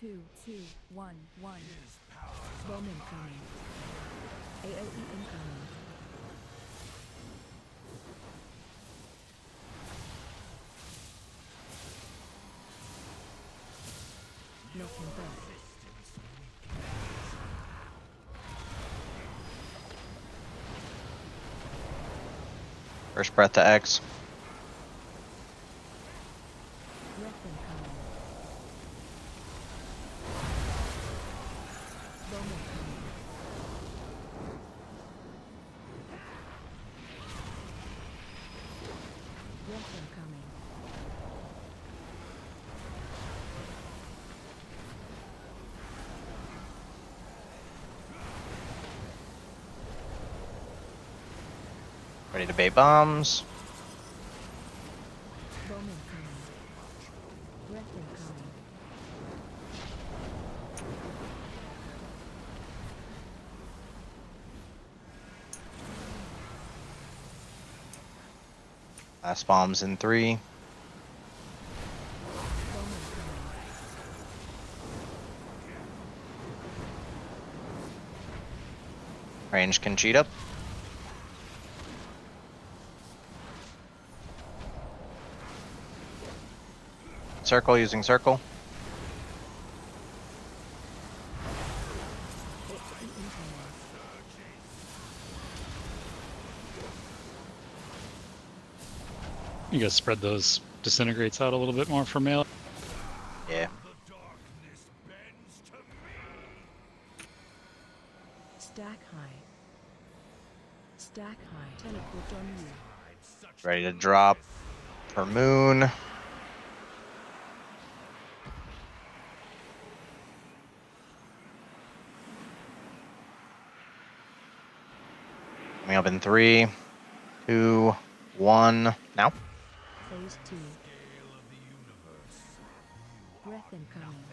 2, 1, 1. Bomb incoming. AOE incoming. Knocking back. First breath to X. Breath incoming. Bomb incoming. Breath incoming. Ready to bait bombs. Bomb incoming. Breath incoming. Last bombs in 3. Bomb incoming. Range can cheat up. Circle using circle. You guys spread those disintegrates out a little bit more for melee. Yeah. Stack high. Stack high. Teleport on you. Ready to drop for moon. Coming up in 3, 2, 1. Now. Phase 2. Breath incoming.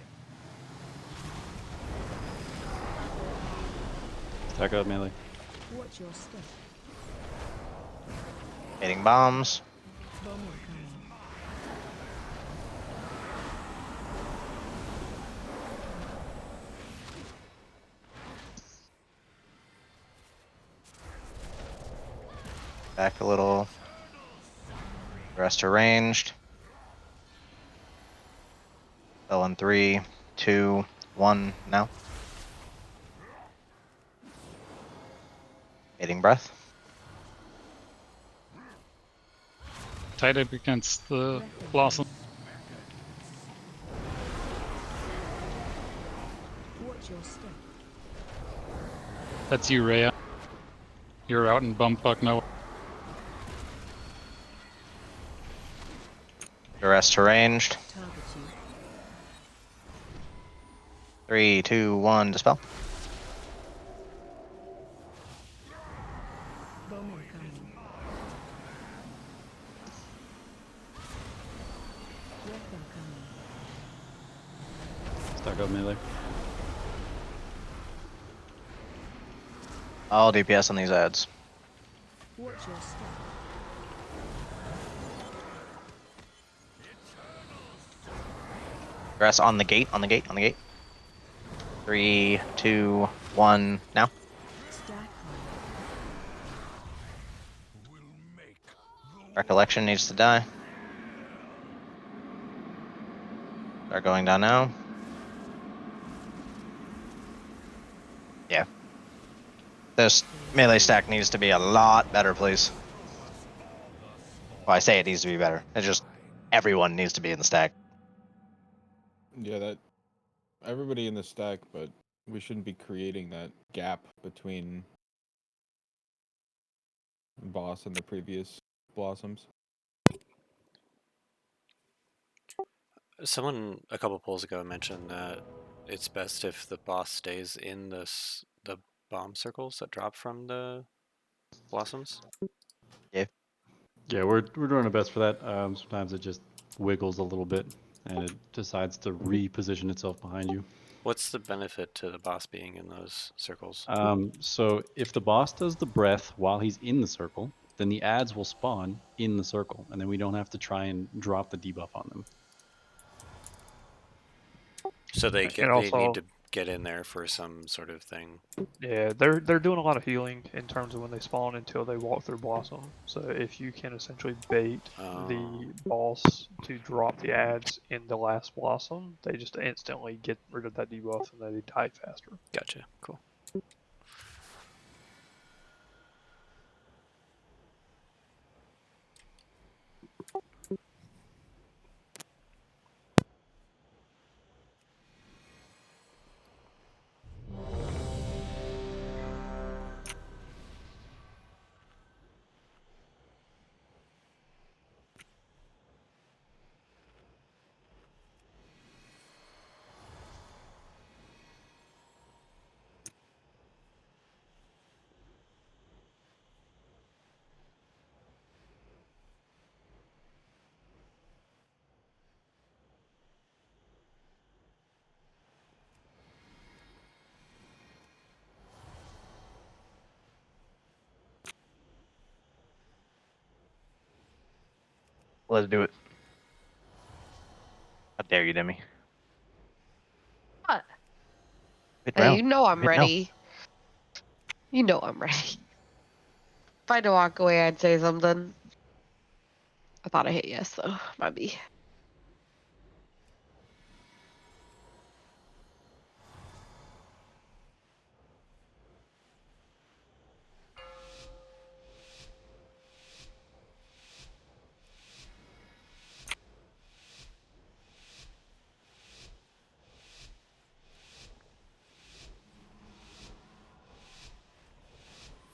Attack out melee. Watch your step. Hitting bombs. Bomb incoming. Back a little. Rest are ranged. Spell in 3, 2, 1. Now. Hitting breath. Tight up against the blossom. Watch your step. That's you, Rhea. You're out in bumfuck nowhere. The rest are ranged. Target you. 3, 2, 1. Dispel. Bomb incoming. Breath incoming. Stack out melee. All DPS on these ads. Watch your step. Rest on the gate, on the gate, on the gate. 3, 2, 1. Now. Stack high. Recollection needs to die. They're going down now. Yeah. This melee stack needs to be a lot better, please. Well, I say it needs to be better. It's just everyone needs to be in the stack. Yeah, that everybody in the stack, but we shouldn't be creating that gap between boss and the previous blossoms. Someone a couple polls ago mentioned that it's best if the boss stays in the bomb circles that drop from the blossoms. Yeah, we're doing our best for that. Sometimes it just wiggles a little bit and it decides to reposition itself behind you. What's the benefit to the boss being in those circles? So if the boss does the breath while he's in the circle, then the ads will spawn in the circle, and then we don't have to try and drop the debuff on them. So they And also, need to get in there for some sort of thing. yeah, they're doing a lot of healing in terms of when they spawn until they walk through Blossom. So if you can essentially bait the boss to drop the ads in the last Blossom, they just instantly get rid of that debuff and they die faster. Gotcha. Cool. Let's do it. How dare you, Demi? What? Good Hey, round. you know I'm Good now. ready. You know I'm ready. If I had to walk away, I'd say something. I thought I hit yes, though. Might be.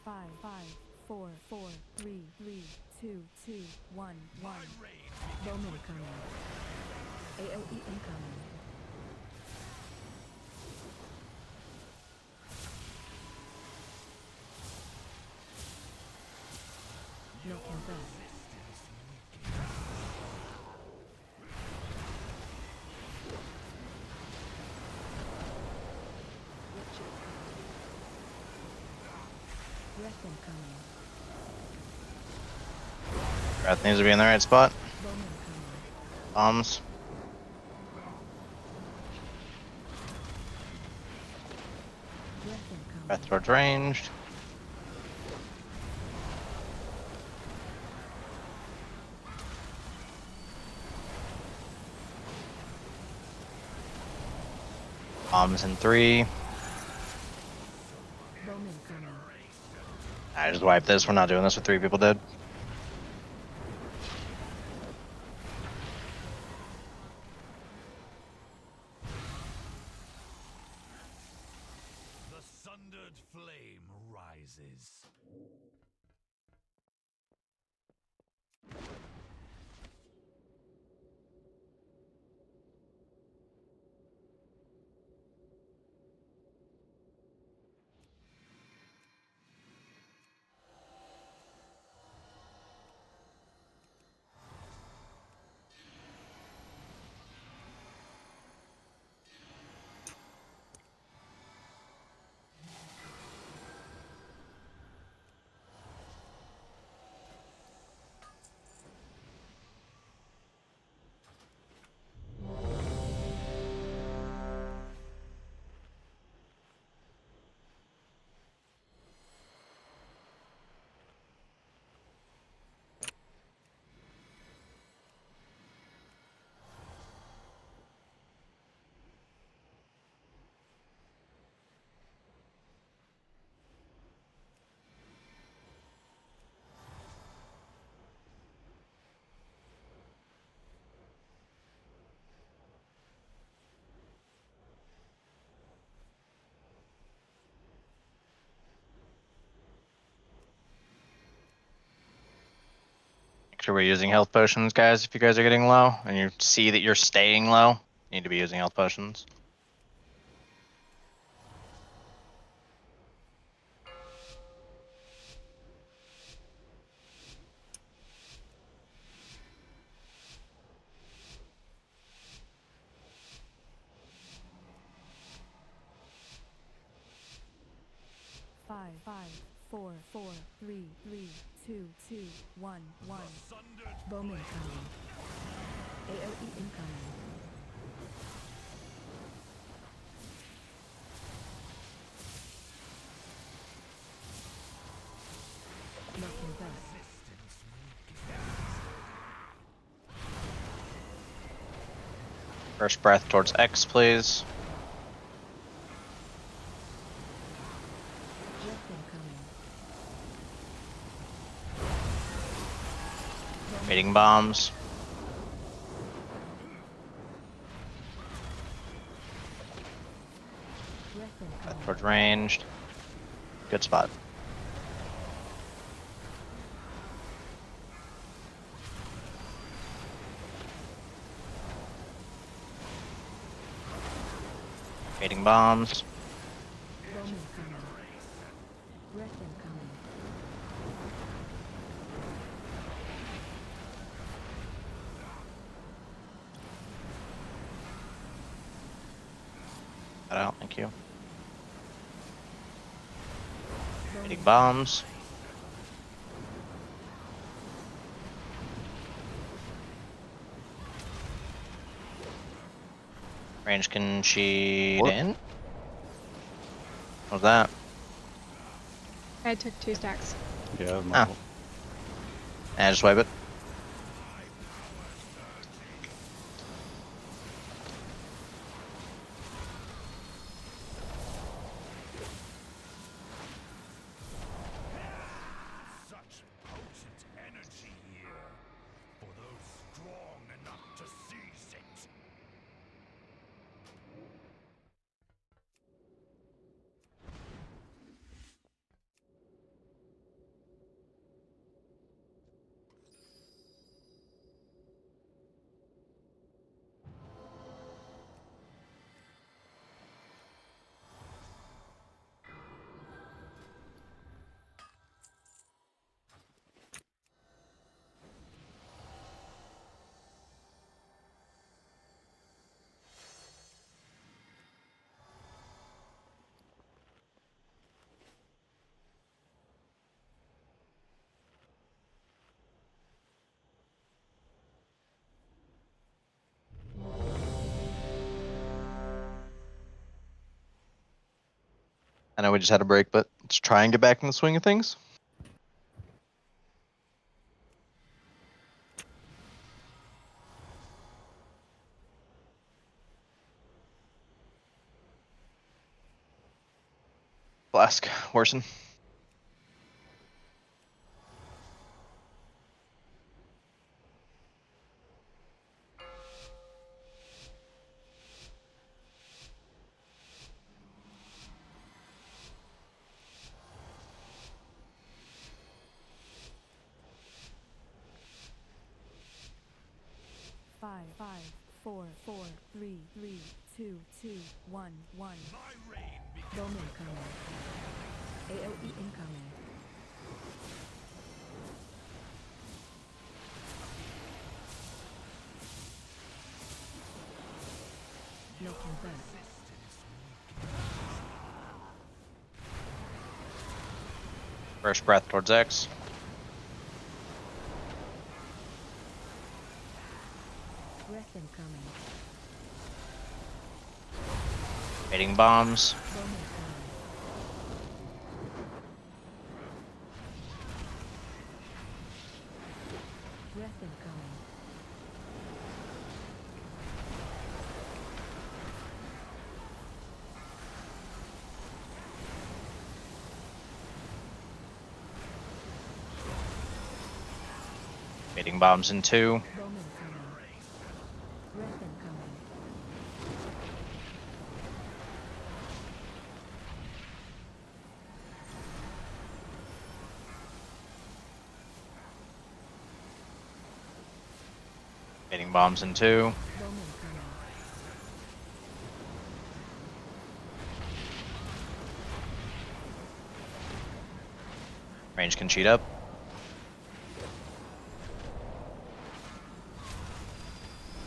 Five, 4, 3, 2, 1, 1. Bowman coming. AOE incoming. No confess. Breath incoming. Breath needs to be in the right spot. Bowman coming. Bombs. Breath incoming. Breath towards ranged. Bombs in 3. Bowman coming. I just wiped this. We're not doing this with 3 people dead. The sundered flame rises. Make sure we're using health potions, guys. If you guys are getting low and you see that you're staying low, you need to be using health potions. Five, 4, 3, 2, 1, 1. Bowman coming. AOE incoming. First breath towards X, please. Breath incoming. Waiting bombs. Breath incoming. Breath towards ranged. Good spot. Waiting bombs. Bomb incoming. Breath incoming. Got out, thank you. Bomb Waiting bombs. Range can cheat What? in. What was that? I took 2 stacks. Yeah, my Ah. fault. And just wipe it. Such potent energy here. For those strong enough to seize it. I know we just had a break, but let's try and get back in the swing of things. Flask, worsen. Five, 4, 3, 2, 1, 1. My reign begins. Bomb incoming. AOE incoming. Making back. First breath towards X. Breath incoming. Waiting bombs. Bomb incoming. Breath incoming. Waiting bombs in 2. Bomb incoming. Breath incoming. Waiting bombs in 2. Bomb incoming. Range can cheat up.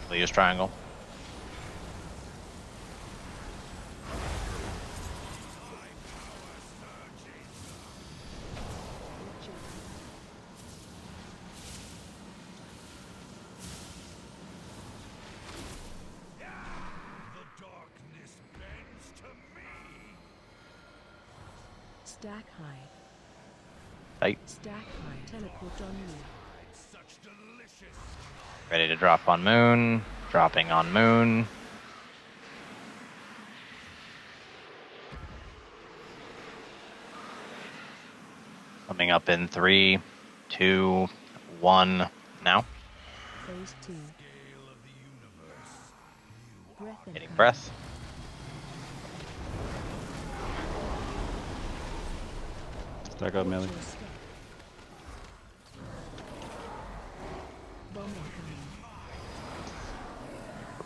We'll use triangle. The darkness bends to me. Stack high. Tight. Stack high. Teleport on you. Such delicious. Ready to drop on moon. Dropping on moon. Coming up in 3, 2, 1, now. Phase 2. Breath Hitting incoming. breath. Stack up, melee. Watch your step. Bomb incoming.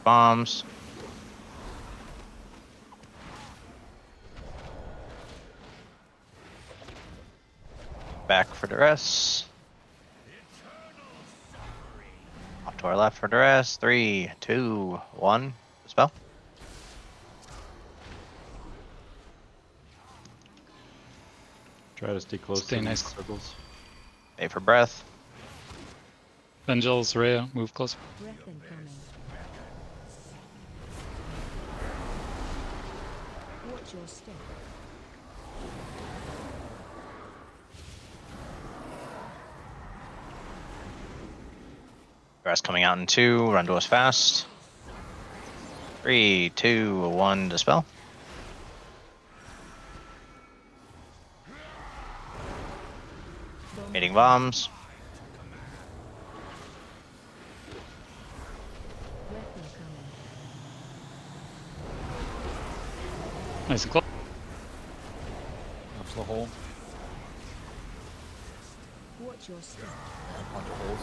Bombs. Back for duress. Off to our left for duress. 3, 2, 1. Dispel. Try to stay close Stay to nice. these circles. Wait for breath. Benjel, Soraya, move closer. Breath incoming. Watch your step. Duress coming out in 2. Run to us fast. 3, 2, 1. Dispel. Bomb Hitting bombs. Breath incoming. Nice and close. Punch the hole. Watch your step. Punch holes.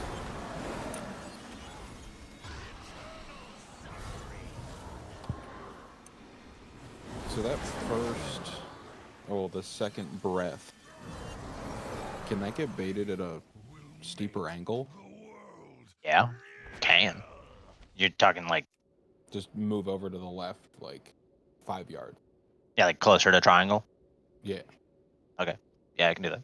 So that first, the second breath, can that get baited at a steeper angle? Yeah. Can. You're talking like, Just move over to the left, like 5 yards. yeah, like closer to triangle. Yeah. Okay. Yeah, I can do that.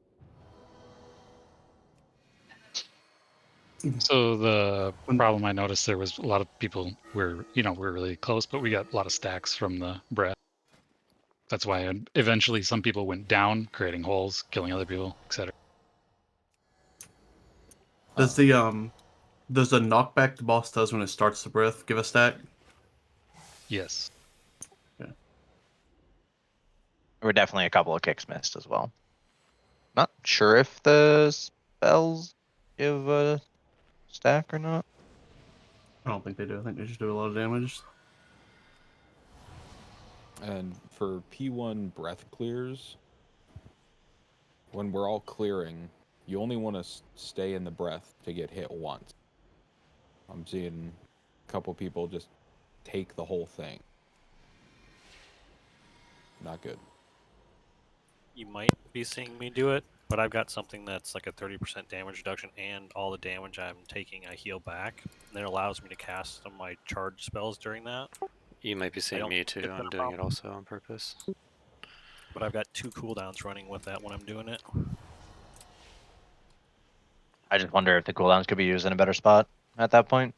So the problem I noticed there was a lot of people we're really close, but we got a lot of stacks from the breath. That's why eventually some people went down, creating holes, killing other people, etc. Does the knockback the boss does when it starts the breath give a stack? Yes. Okay. There were definitely a couple of kicks missed as well. Not sure if the spells give a stack or not. I don't think they do. I think they just do a lot of damage. And for P1 breath clears, when we're all clearing, you only want to stay in the breath to get hit once. I'm seeing a couple people just take the whole thing. Not good. You might be seeing me do it, but I've got something that's like a 30% damage reduction, and all the damage I'm taking I heal back. And it allows me to cast some of my charge spells during that. You might be seeing me too. I'm doing it also on purpose. But I've got 2 cooldowns running with that when I'm doing it. I just wonder if the cooldowns could be used in a better spot at that point.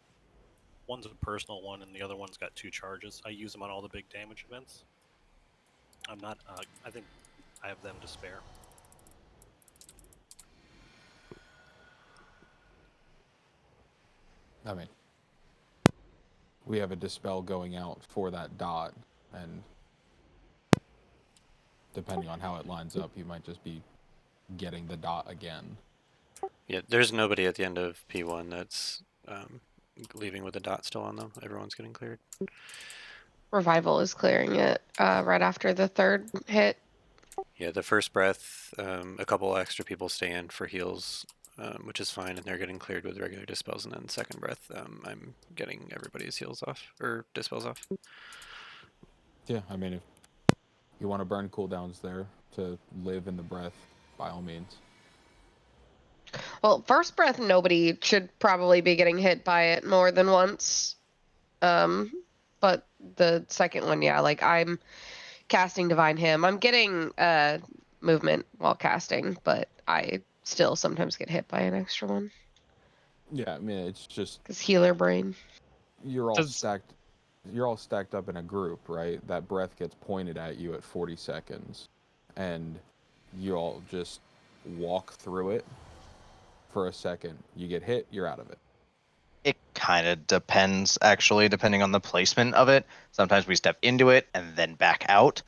One's a personal one, and the other one's got 2 charges. I use them on all the big damage events. I'm not. I think I have them to spare. I mean, we have a dispel going out for that dot, and depending on how it lines up, you might just be getting the dot again. Yeah, there's nobody at the end of P1 that's leaving with a dot still on them. Everyone's getting cleared. Revival is clearing it right after the third hit. Yeah, the first breath, a couple extra people stay in for heals, which is fine, and they're getting cleared with regular dispels. And then second breath, I'm getting everybody's heals off, or dispels off. Yeah, I mean, if you want to burn cooldowns there to live in the breath, by all means. Well, first breath, nobody should probably be getting hit by it more than once. But the second one, yeah, like I'm casting Divine Hymn. I'm getting movement while casting, but I still sometimes get hit by an extra one. Yeah, I mean, it's just because healer brain. You're all stacked. You're all stacked up in a group, right? That breath gets pointed at you at 40 seconds, and you all just walk through it for a second. You get hit, you're out of it. It kind of depends, actually, depending on the placement of it. Sometimes we step into it and then back out,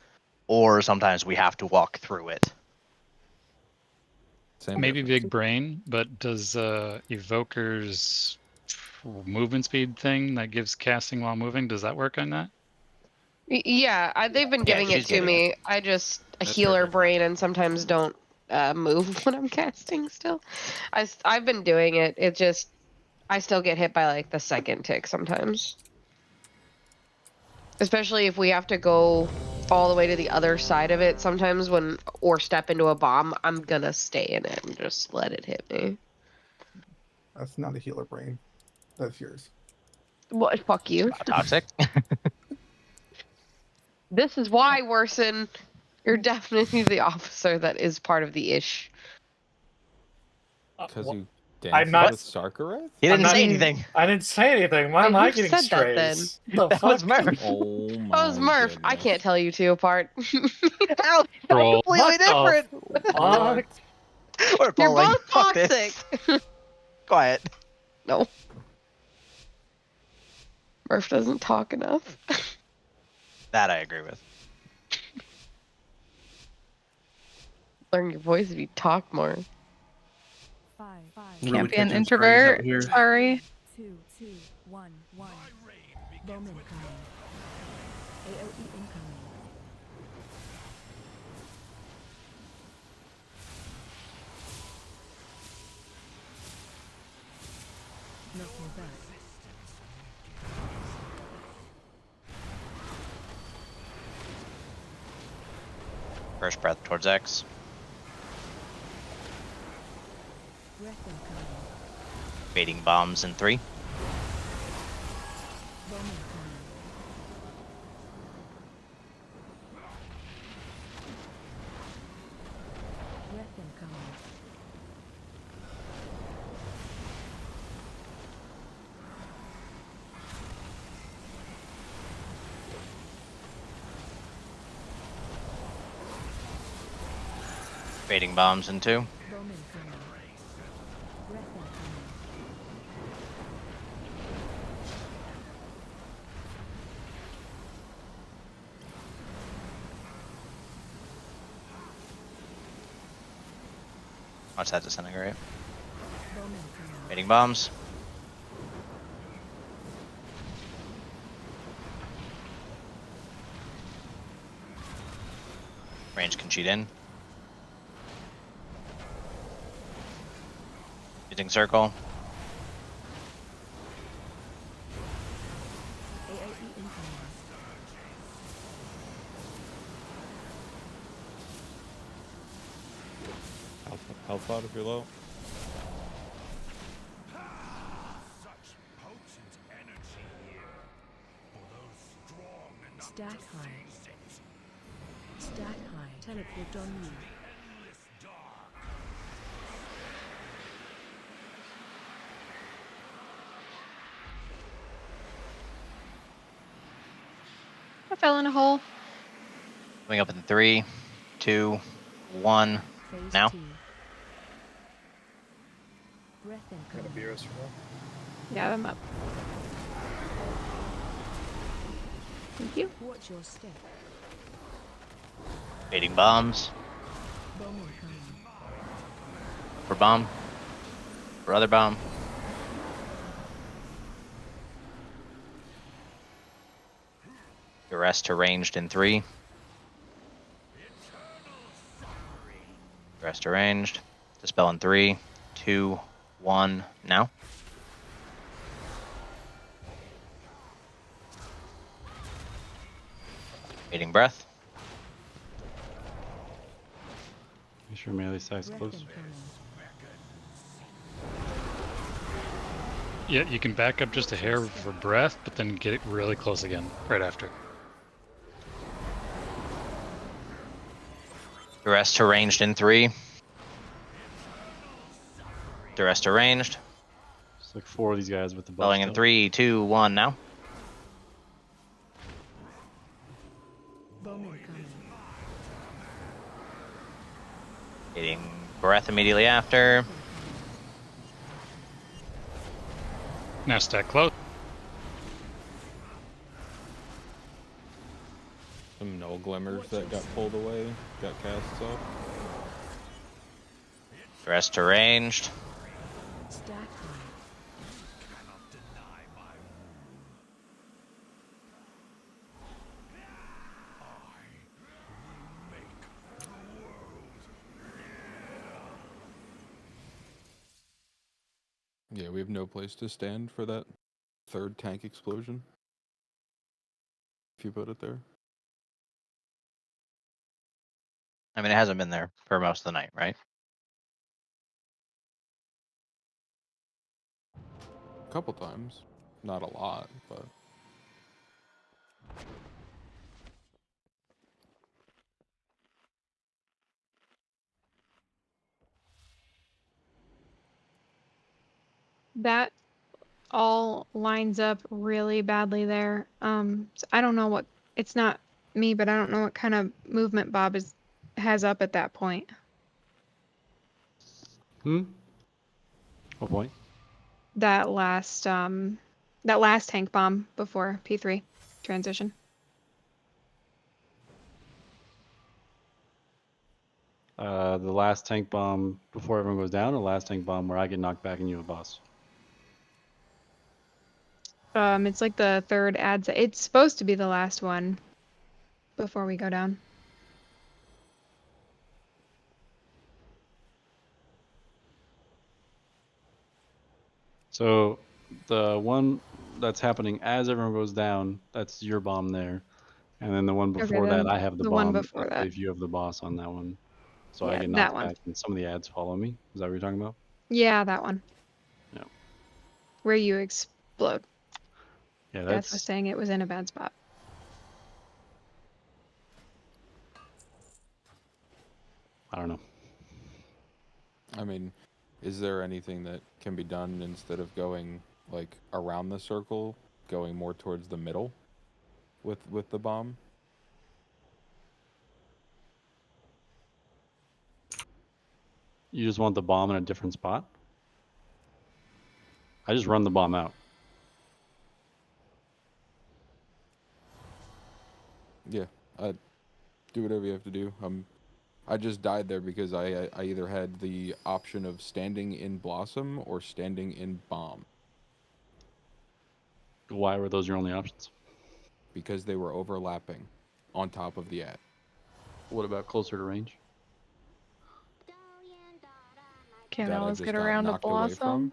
or sometimes we have to walk through it. Same Maybe difference. big brain, but does Evoker's movement speed thing that gives casting while moving, does that work on that? Yeah, they've been Yeah, giving it she's to getting me. I just a That healer triggered. brain and sometimes don't move when I'm casting still. I've been doing it. It just I still get hit by like the second tick sometimes. Especially if we have to go all the way to the other side of it sometimes or step into a bomb, I'm gonna stay in it and just let it hit me. That's not a healer brain. That's yours. What? Fuck you. Toxic. This is why, Worsen, you're definitely the officer that is part of the ish. Because you I'm danced not- with Sarkareth? He didn't I'm not- say anything. I didn't say anything. Why am Who I getting said that then? strays? The That was fuck? Murph. Oh my That was Murph. I goodness. can't tell you two apart. How Troll. completely different. Fuck. We're You're falling. both Fuck toxic. this. Quiet. No. Murph doesn't talk enough. That I agree with. Learn your voice if you talk more. 5, Really Can't be an catching strays out introvert. here. Sorry. 2, 2, 1, 1. Bomb incoming. AOE incoming. Knocking back. First breath towards X. Breath incoming. Baiting bombs in 3. Bomb incoming. Breath incoming. Baiting bombs in 2. Bomb incoming. Breath incoming. Watch that disintegrate. Bomb incoming. Baiting bombs. Range can cheat in. Using circle. AOE incoming. Health out if you're low. Such potent energy here. For those strong enough Stat to high. face it. Stat high. Teleport on you. Endless dark. I fell in a hole. Coming up in 3, 2, 1. Phase Now. 2. Breath incoming. Yeah, I'm up. Thank you. Watch your step. Baiting bombs. Bomb incoming. For bomb. For other bomb. Duress to ranged in 3. Duress to ranged. Dispel in 3, 2, 1. Now. Baiting breath. Make sure melee size Breath close. incoming. Yeah, you can back up just a hair for breath, but then get it really close again right after. Duress to ranged in 3. Duress to ranged. It's like 4 of these guys with the buff. Spelling in still. 3, 2, 1. Now. Bomb incoming. Baiting breath immediately after. Now stack close. Some null glimmers that got pulled away, got cast off. Rest to ranged. Stat high. Cannot deny my Yeah, we have no place to stand for that third tank explosion. If you put it there. I mean, it hasn't been there for most of the night, right? A couple times. Not a lot, but. That all lines up really badly there. So I don't know what, it's not me, but I don't know what kind of movement Bob has up at that point. What point? That last tank bomb before P3 transition. The last tank bomb before everyone goes down, or the last tank bomb where I get knocked back and you have a boss? It's like the third ad. It's supposed to be the last one before we go down. So the one that's happening as everyone goes down, that's your bomb there. And then the one before that, I have the one bomb. before I that. believe you have the boss on that one. So I Yeah, get that knocked one. back and some of the ads follow me. Is that what you're talking about? Yeah, that one. Yeah. Where you explode. Yeah, Death was saying it was in a bad spot. I don't know. I mean, is there anything that can be done instead of going like around the circle, going more towards the middle with the bomb? You just want the bomb in a different spot? I just run the bomb out. Yeah, do whatever you have to do. I just died there because I either had the option of standing in Blossom or standing in Bomb. Why were those your only options? Because they were overlapping on top of the ad. What about closer to range? Can That I always just get got around a knocked away blossom. from.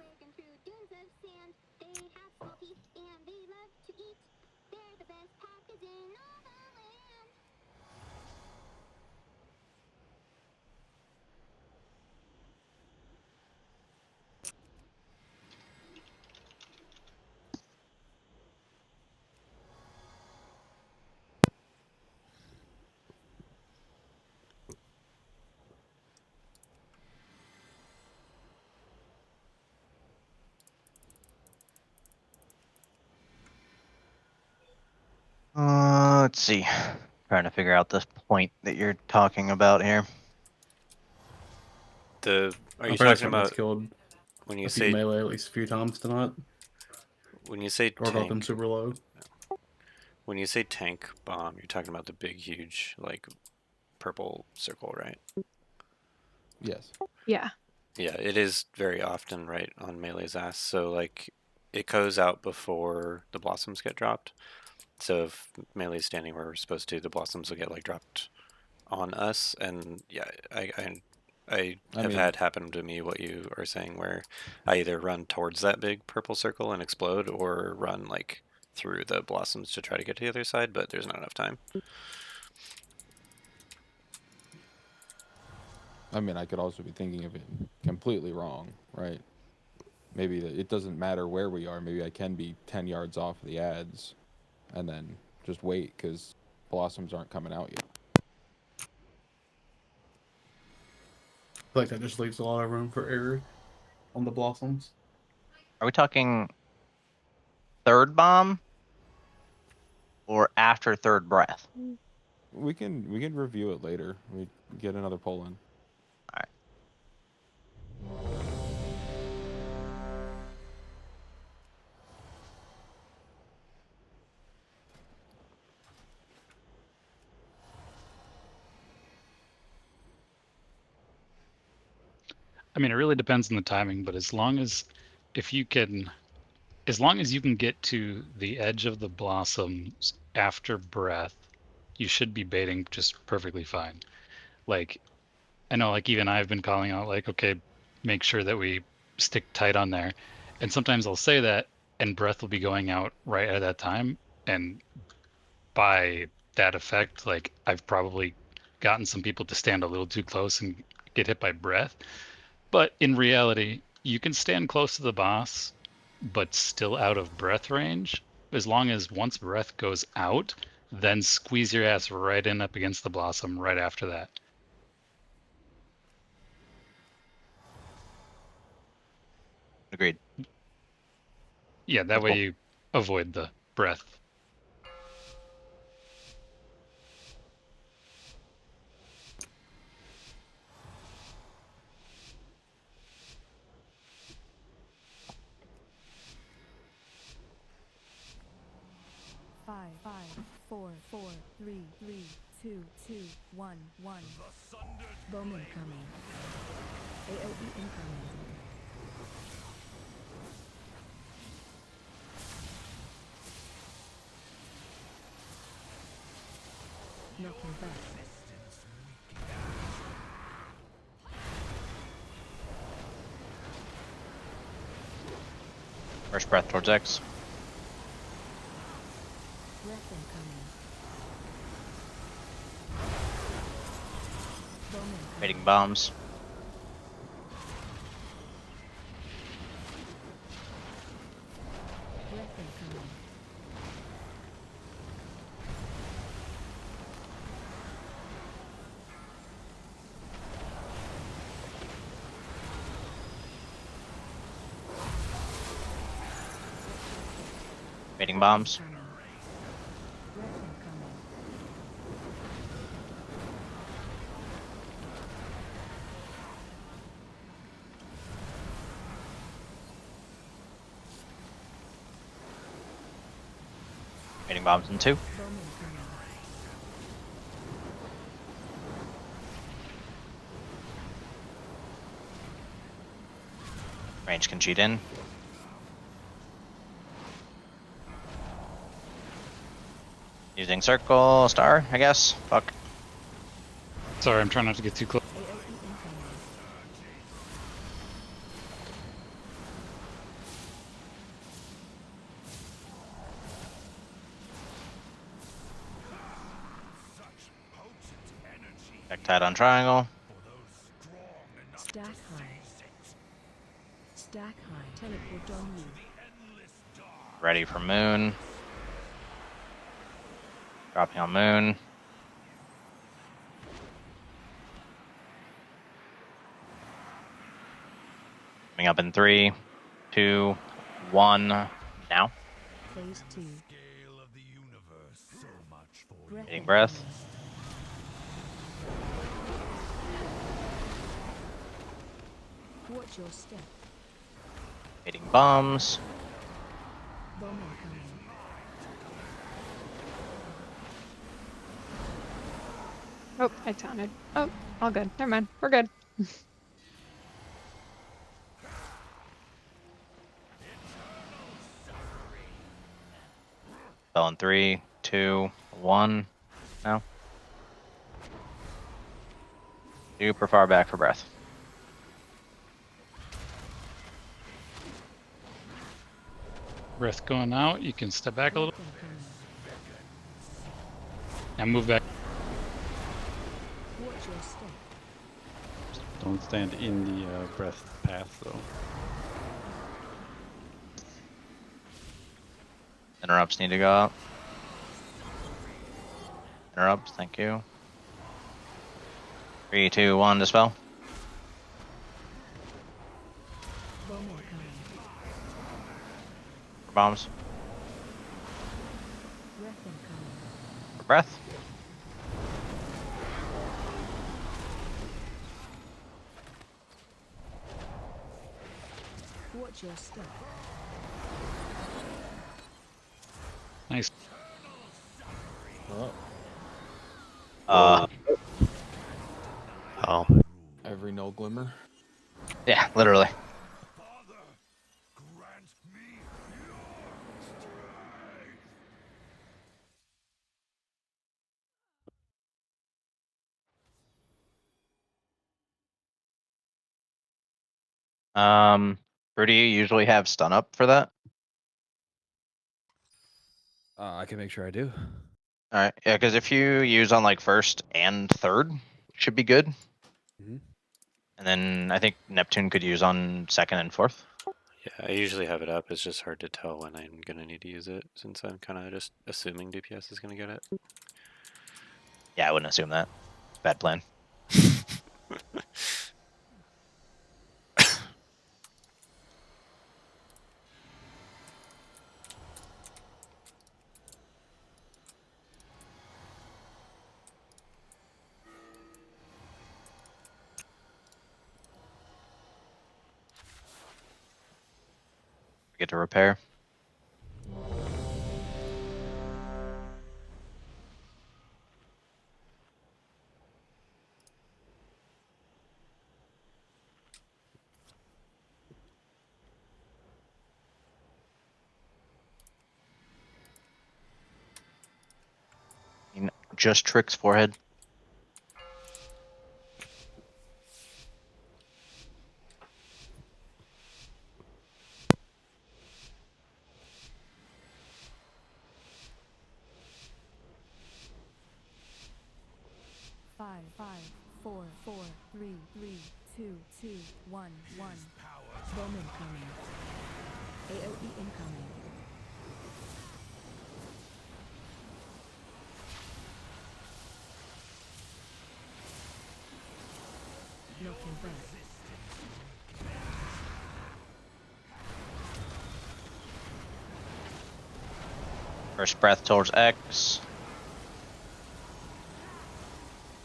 Let's see. Trying to figure out this point that you're talking about here. Are you I'm pretty talking certain that's about killed when you a few say melee at least a few times tonight. when you say Or got them tank? super low. When you say tank bomb, you're talking about the big, huge, like purple circle, right? Yes. Yeah. Yeah, it is very often right on Melee's ass. So like, it goes out before the blossoms get dropped. So if Melee's standing where we're supposed to, the blossoms will get like dropped on us. And yeah, I have mean- had happen to me what you are saying, where I either run towards that big purple circle and explode, or run like through the blossoms to try to get to the other side, but there's not enough time. I mean, I could also be thinking of it completely wrong, right? Maybe it doesn't matter where we are. Maybe I can be 10 yards off the ads and then just wait because blossoms aren't coming out yet. I feel like that just leaves a lot of room for error on the blossoms. Are we talking third bomb or after third breath? We can review it later. We get another poll in. I mean, it really depends on the timing, but as long as you can get to the edge of the blossoms after breath, you should be baiting just perfectly fine. Like, I know, like, even I've been calling out, like, okay, make sure that we stick tight on there. And sometimes I'll say that, and breath will be going out right at that time. And by that effect, like, I've probably gotten some people to stand a little too close and get hit by breath. But in reality, you can stand close to the boss, but still out of breath range, as long as once breath goes out, then squeeze your ass right in up against the blossom right after that. Agreed. Yeah, that That's way cool. you avoid the breath. Five, 4, 3, 2, 1. Bowman coming. AOE incoming. Knocking back. First breath towards X. Breath incoming. Bowman Hitting bombs. Breath incoming. Hitting bombs. Breath incoming. Hitting bombs in 2. Bowman coming. Range can cheat in. Using circle, star, I guess. Fuck. Sorry, I'm trying not to get too close. AOE incoming. Check tight on triangle. Stack high. Stack high. Teleport on you. Ready for moon. Dropping on moon. Coming up in 3, 2, 1. Now. Phase 2. Breath Hitting breath. incoming. Watch your step. Hitting bombs. Bowman coming. Oh, I taunted. Oh, all good. Never mind. We're good. Fell in 3, 2, 1. Now. Super far back for breath. Breath going out, you can step back a little Breath incoming. and move back. Watch your step. Don't stand in the breath path, though. Interrupts need to go up. Interrupts, thank you. 3, 2, 1, dispel. Bowman coming. Bombs. Breath incoming. For breath. Watch your step. Nice. Oh, Oh. Oh. every no glimmer. Yeah, literally. Fruity, you usually have stun up for that? I can make sure I do. Alright, yeah, because if you use on like first and third, should be good. Mhm. And then I think Neptune could use on second and fourth. Yeah, I usually have it up. It's just hard to tell when I'm gonna need to use it since I'm kind of just assuming DPS is gonna get it. Yeah, I wouldn't assume that. Bad plan. Get to repair. Just tricks forehead. Five, 4, 3, 2, 1, 1. Bomb incoming. AOE incoming. Locking breath. First breath towards X.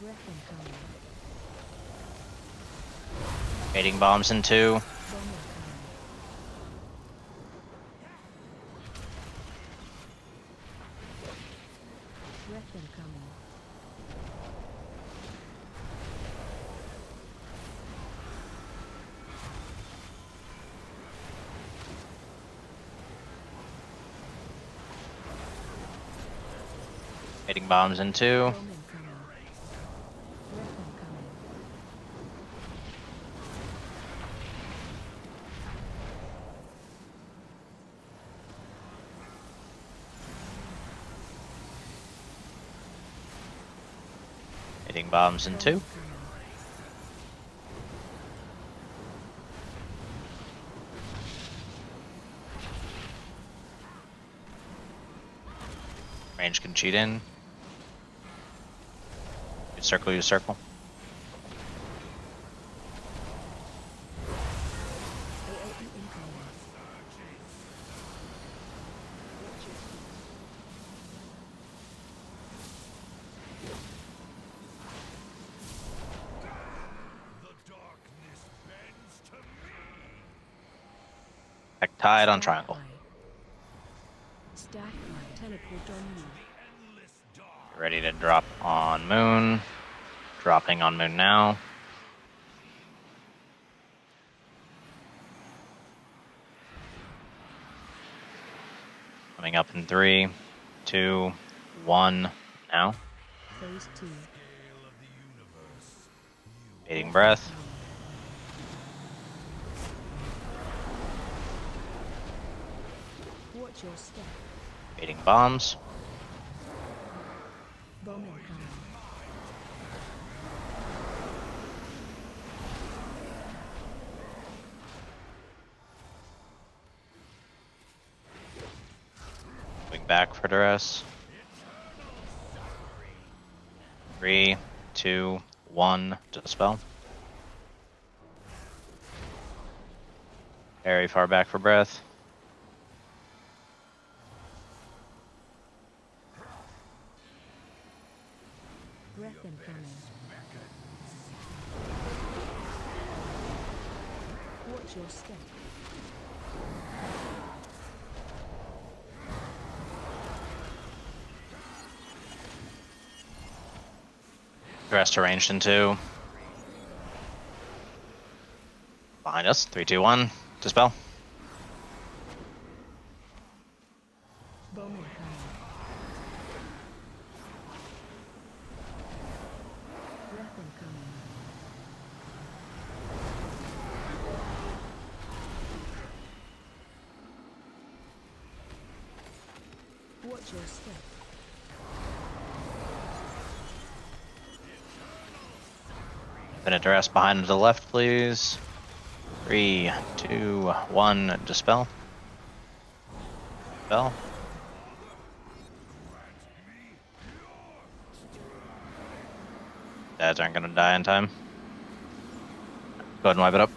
Breath incoming. Mating bombs in 2. Bomb incoming. Breath incoming. Mating bombs in 2. Bomb incoming. Breath incoming. Mating bombs in 2. Range can cheat in. Use circle, use circle. AOE incoming. Tech tide on triangle. Stack high. Teleport on you. Ready to drop on moon. Dropping on moon now. Coming up in 3, 2, 1. Now. Phase 2. Mating breath. Watch your step. Mating bombs. Bomb incoming. Moving back for duress. 3, 2, 1 to the spell. Very far back for breath. Breath incoming. Watch your step. The rest arranged in 2. Behind us. 3, 2, 1. Dispel. Bowman coming. Breath incoming. Watch your step. Infinite Duress behind to the left, please. 3, 2, 1. Dispel. Dispel. Dads aren't gonna die in time. Go ahead and wipe it up.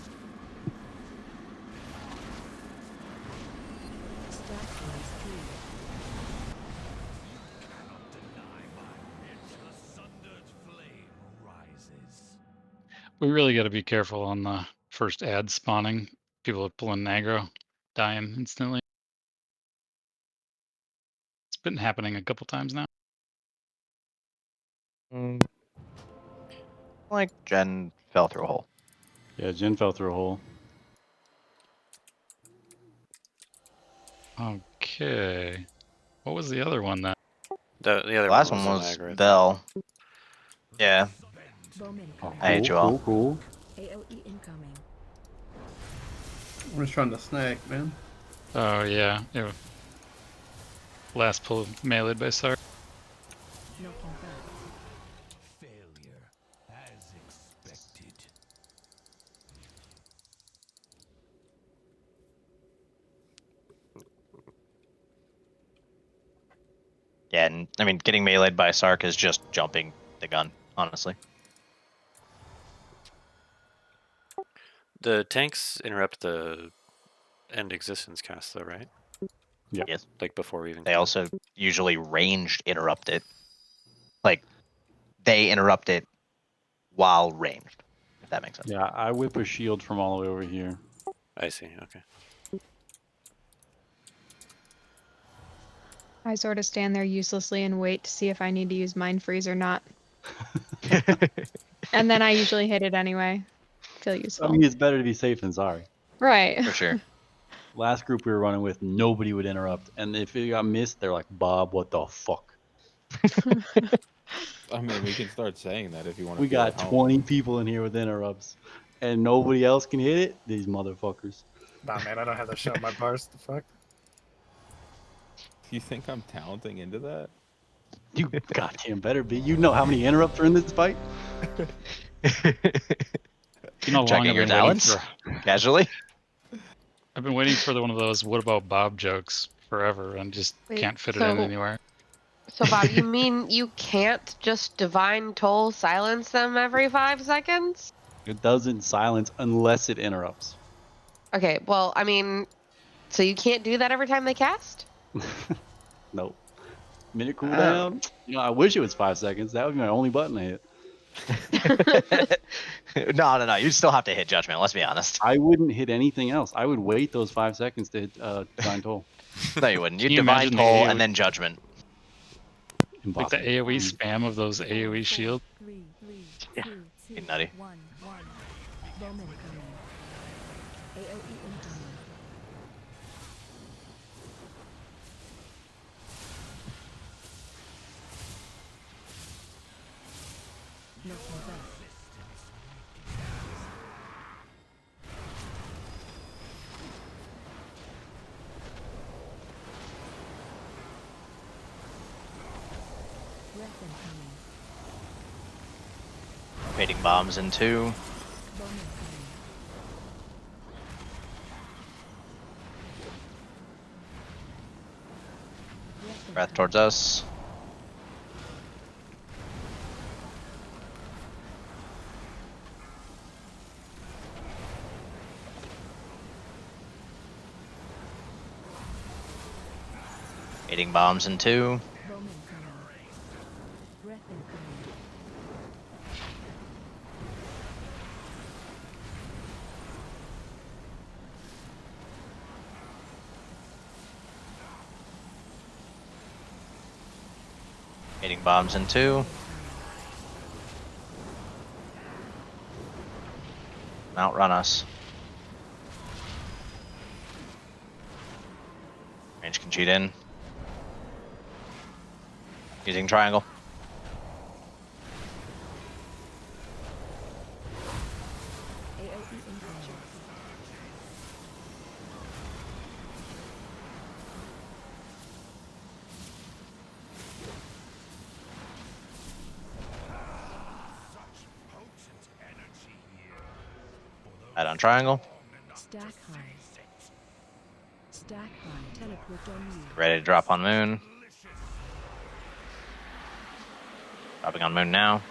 We really got to be careful on the first ad spawning. People are pulling aggro, dying instantly. It's been happening a couple times now. Like Jen fell through a hole. Yeah, Jen fell through a hole. Okay. What was the other one then? The other Last one one was was an aggro. Bell. Yeah. Bowman Oh, coming. I hate you all. Cool. AOE incoming. I'm just trying to snack, man. Oh yeah. Last pull meleeed by Sark. Knocking back. Failure, as expected. Yeah, and I mean, getting meleeed by Sark is just jumping the gun, honestly. The tanks interrupt the end existence cast, though, right? Yeah. Yes. Like before we even. They also usually ranged interrupt it. Like, they interrupt it while ranged, if that makes sense. Yeah, I whip a shield from all the way over here. I see. Okay. I sort of stand there uselessly and wait to see if I need to use Mind Freeze or not. And then I usually hit it anyway. Feel useful. I mean, it's better to be safe than sorry. Right. For sure. Last group we were running with, nobody would interrupt. And if it got missed, they're like, Bob, what the fuck? I mean, we can start saying that if you want to. We got 20 people in here with interrupts. And nobody else can hit it? These motherfuckers. Nah, man, I don't have that shit on my bars. The fuck? You think I'm talenting into that? You goddamn better be. You know how many interrupts are in this fight? You know, Checking your talents casually. I've been waiting for one of those "What about Bob" jokes forever, and just Wait, can't fit it in so- anywhere. So, Bob, you mean you can't just divine toll silence them every 5 seconds? It doesn't silence unless it interrupts. Okay, well, I mean, so you can't do that every time they cast? Nope. Minute cooldown? You know, I wish it was 5 seconds. That would be my only button I hit. No. You still have to hit Judgment, let's be honest. I wouldn't hit anything else. I would wait those 5 seconds to hit Divine Toll. No, you wouldn't. You'd Can you Divine imagine the Toll AoE and then Judgment. Like the AoE spam of those AoE shield. 3, 3, Yeah. 2, 2, Get nutty. 1, 1. Bowman coming. AOE incoming. Knocking back. Breath incoming. Fading bombs in 2. Bowman coming. Breath towards us. Fading bombs in 2. Bowman coming. Breath incoming. Fading bombs in 2. Outrun us. Cheat in. Using triangle. AoE incoming. Add on triangle. Stack high. Stack high. Teleport on you. Ready to drop on moon. Dropping on moon now.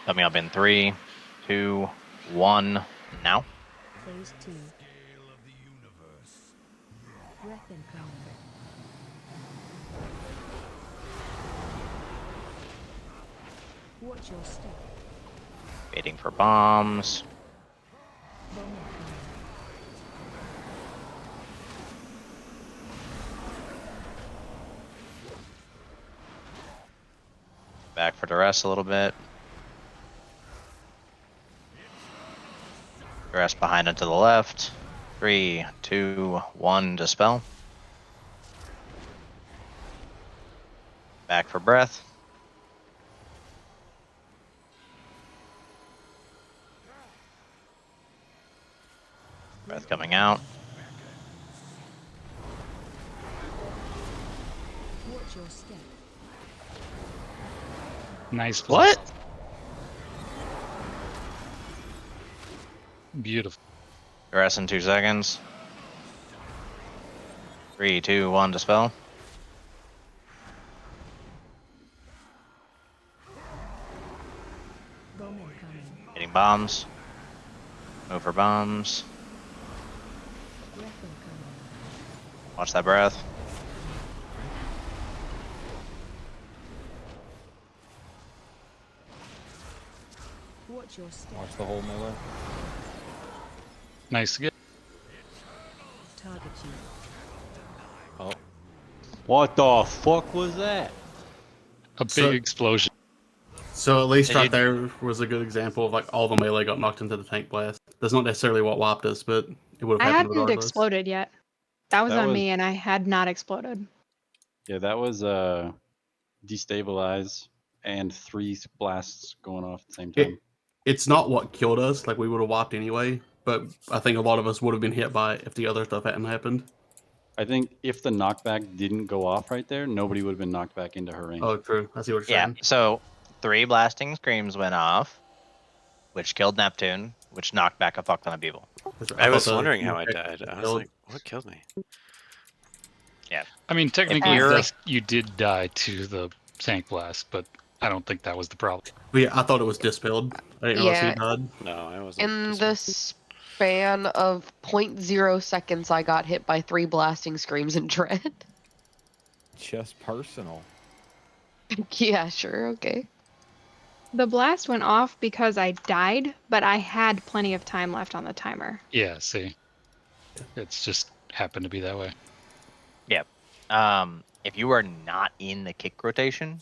Coming up in 3, 2, 1, now. Phase 2. Breath incoming. Watch your step. Waiting for bombs. Bomb incoming. Back for duress a little bit. Duress behind and to the left. 3, 2, 1, dispel. Back for breath. Breath coming out. Watch your step. Nice. What? Beautiful. Duress in 2 seconds. 3, 2, 1, dispel. Bomb incoming. Hitting bombs. Move for bombs. Breath incoming. Watch that breath. Watch your step. Watch the whole melee. Nice to get. Target you. Oh. What the fuck was that? A big So- explosion. So at least Did right you- there was a good example of like all the melee got knocked into the tank blast. That's not necessarily what wiped us, but it would have I happened hadn't regardless. exploded yet. That was That on was- me, and I had not exploded. Yeah, that was destabilize and 3 blasts going off at the same time. It's not what killed us. Like we would have wiped anyway, but I think a lot of us would have been hit by it if the other stuff hadn't happened. I think if the knockback didn't go off right there, nobody would have been knocked back into her range. Oh, true. I see what you're Yeah, saying. so 3 blasting screams went off, which killed Neptune, which knocked back a fuck ton of people. I was wondering how I died. I was like, what killed me? Yeah. I mean, technically, you're- yes, you did die to the tank blast, but I don't think that was the problem. But yeah, I thought it was dispelled. I didn't realize Yeah. he died. No, I wasn't. In just- the span of 0.0 seconds, I got hit by 3 blasting screams in dread. Just personal. Yeah, sure, okay. The blast went off because I died, but I had plenty of time left on the timer. Yeah, see. It's just happened to be that way. Yeah. If you are not in the kick rotation,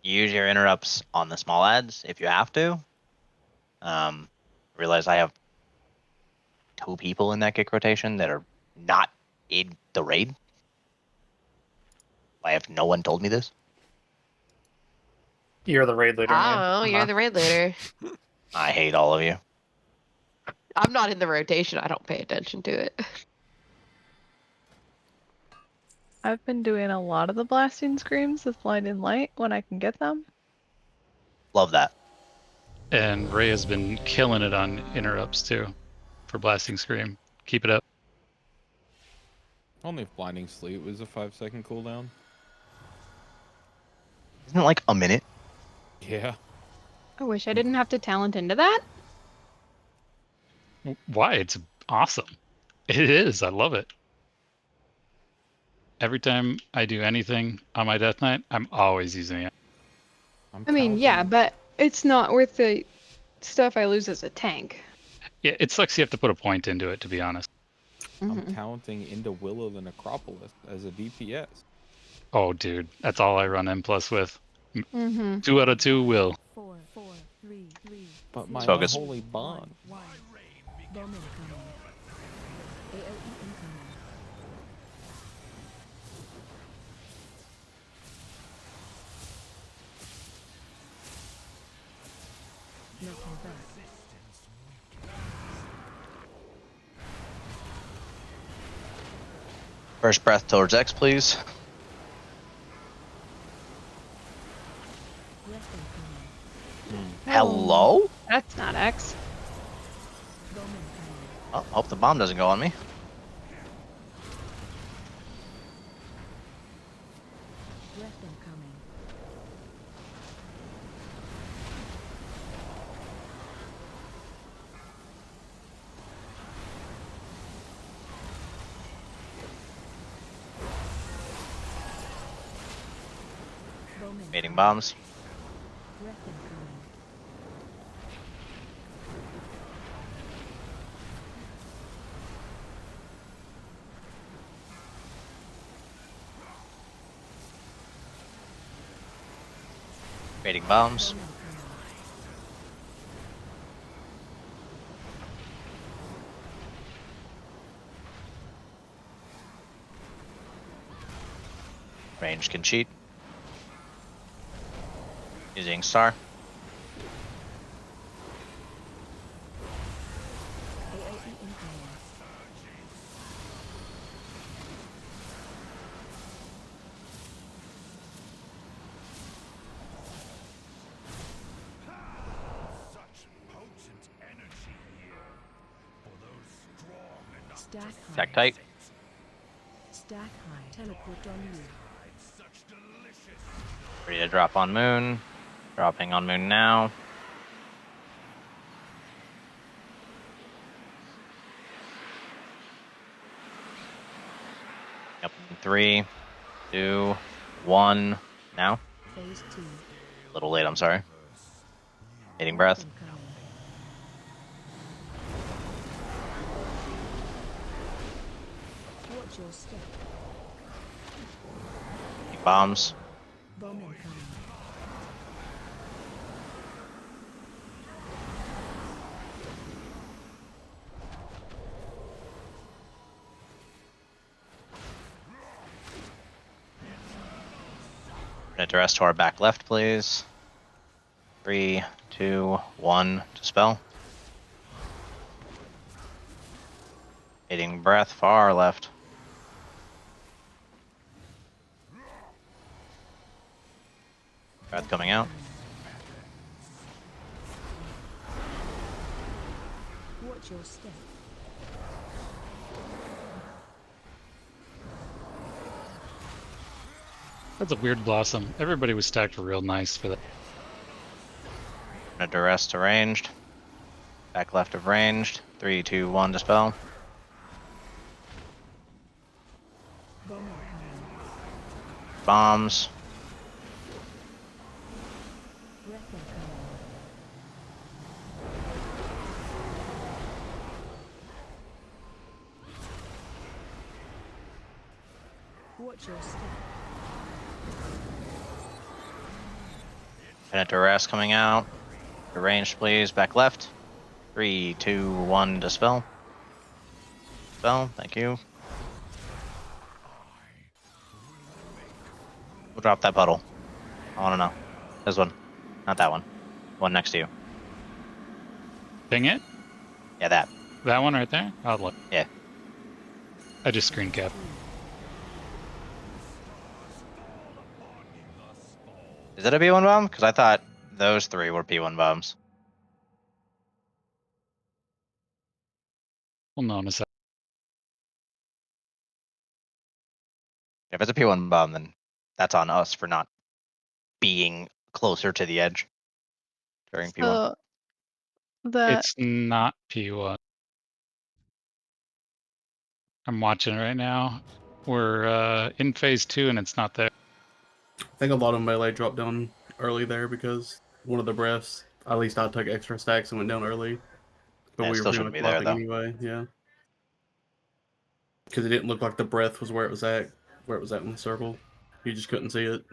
use your interrupts on the small ads if you have to. Realize I have 2 people in that kick rotation that are not in the raid. Why have no one told me this? You're the raid leader, man. Oh, you're the raid leader. I hate all of you. I'm not in the rotation. I don't pay attention to it. I've been doing a lot of the blasting screams with blinding light when I can get them. Love that. And Ray has been killing it on interrupts too for blasting scream. Keep it up. Only if blinding sleep was a 5-second cooldown. Isn't it like a minute? Yeah. I wish I didn't have to talent into that. Why? It's awesome. It is. I love it. Every time I do anything on my Death Knight, I'm always using it. I mean, yeah, but it's not worth the stuff I lose as a tank. Yeah, it sucks you have to put a point into it, to be honest. I'm counting into Willow the Necropolis as a DPS. Oh, dude, that's all I run M+ with. Mm-hmm. 2 out of 2 will. 4, 4, 3, 3. But my Focus. unholy bond. Bomb incoming. AOE incoming. Knocking back. First breath towards X, please. Breath incoming. Hello? That's not X. Bomb incoming. Oh, hope the bomb doesn't go on me. Breath incoming. Bomb Mating incoming. bombs. Breath incoming. Mating bombs. Bomb incoming. Range can cheat. Using star. AOE incoming. Such potent energy here. For those strong enough Stack high. Stack tight. Stack high. Teleport on you. such delicious. Ready to drop on moon. Dropping on moon now. Yep. 3, 2, 1. Now. Phase 2. A little late, I'm sorry. Hitting breath. Incoming. Watch your step. Hitting bombs. Bomb incoming. Minute to rest to our back left, please. 3, 2, 1. Dispel. Hitting breath far left. Breath coming out. Watch your step. That's a weird blossom. Everybody was stacked real nice for that. Minute to rest to ranged. Back left of ranged. 3, 2, 1. Dispel. Bomb incoming. Bombs. Breath incoming. Watch your step. Minute to rest coming out. Ranged, please. Back left. 3, 2, 1. Dispel. Dispel. Thank you. We'll drop that puddle. I want to know. This one. Not that one. One next to you. Dang it. Yeah, that. That one right there? I'll look. Yeah. I just screen cap. Is it a P1 bomb? Because I thought those 3 were P1 bombs. We'll know in a sec. If it's a P1 bomb, then that's on us for not being closer to the edge during P1. So that It's not P1. I'm watching right now. We're in phase 2 and it's not there. I think a lot of melee dropped down early there because one of the breaths, at least I took extra stacks and went down early. But Yeah, it we still were shouldn't pretty be much there, flopping though. anyway, yeah. Because it didn't look like the breath was where it was at in the circle. You just couldn't see it.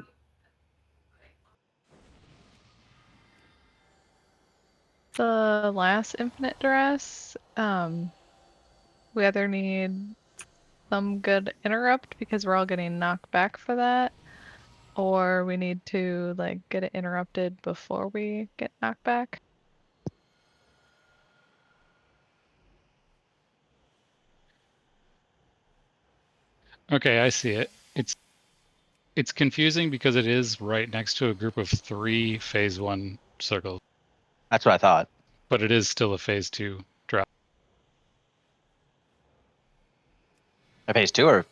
the last Infinite Duress, we either need some good interrupt because we're all getting knocked back for that, or we need to like get it interrupted before we get knocked back. Okay, I see it. It's confusing because it is right next to a group of 3 phase 1 circles, That's what I thought. but it is still a phase 2 drop. A phase 2 or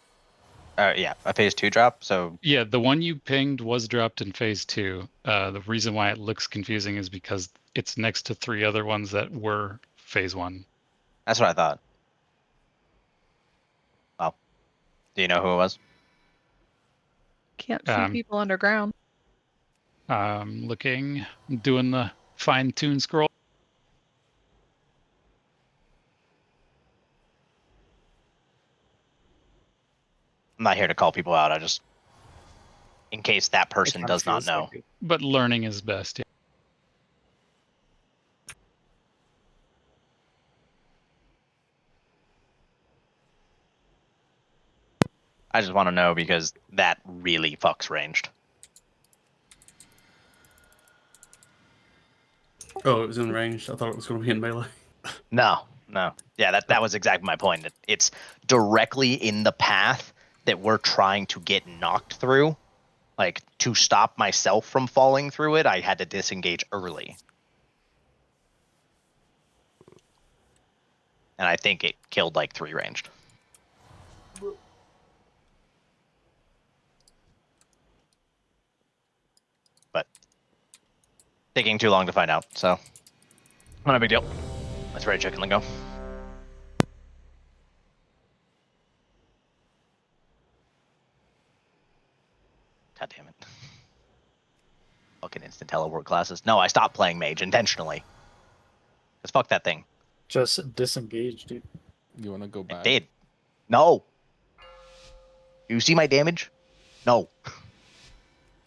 yeah, a phase 2 drop. So Yeah, the one you pinged was dropped in phase 2. The reason why it looks confusing is because it's next to 3 other ones that were phase 1. that's what I thought. Well, do you know who it was? Can't see people underground. Looking, doing the fine-tune scroll. I'm not here to call people out. I just, in case that person kinda does not feels know. like it. But learning is best. Yeah. I just want to know because that really fucks ranged. Oh, it was in range. I thought it was going to be in melee. No. Yeah, that was exactly my point. It's directly in the path that we're trying to get knocked through. Like, to stop myself from falling through it, I had to disengage early. And I think it killed like 3 ranged. But taking too long to find out, so not a big deal. Let's ready check and go. God damn it. Fucking instant teleport classes. No, I stopped playing mage intentionally. Cause fuck that thing. Just disengage, dude. You want to go back? I did. No. You see my damage? No.